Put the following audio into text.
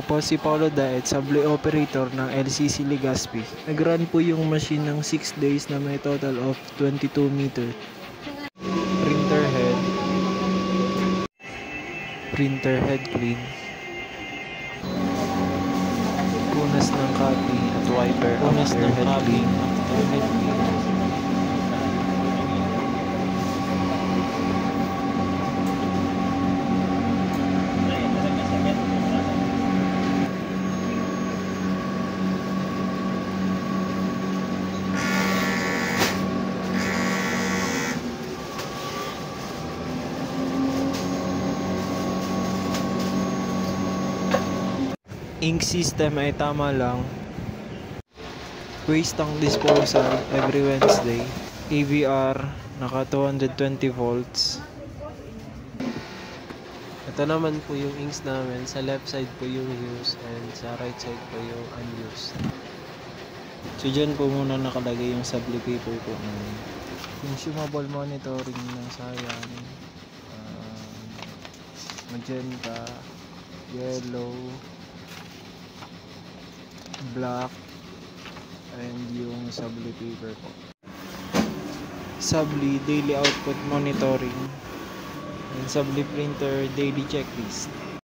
Ako po si Paulo Daet, Subway Operator ng LCC Legazpi. Nag-run po yung machine ng 6 days na may total of 22 meter. Printer head clean. Punas ng copy at wiper after head clean. Ink system ay tama lang. Waste tank disposal every Wednesday. AVR naka 220 volts. Ito naman po yung inks namin. Sa left side po yung used and sa right side po yung unused. So dyan po muna nakalagay yung subli paper po namin. Consumable monitoring ng Sayan. Magenta, yellow, black, and yung subli paper po. Subli daily output monitoring and subli printer daily checklist.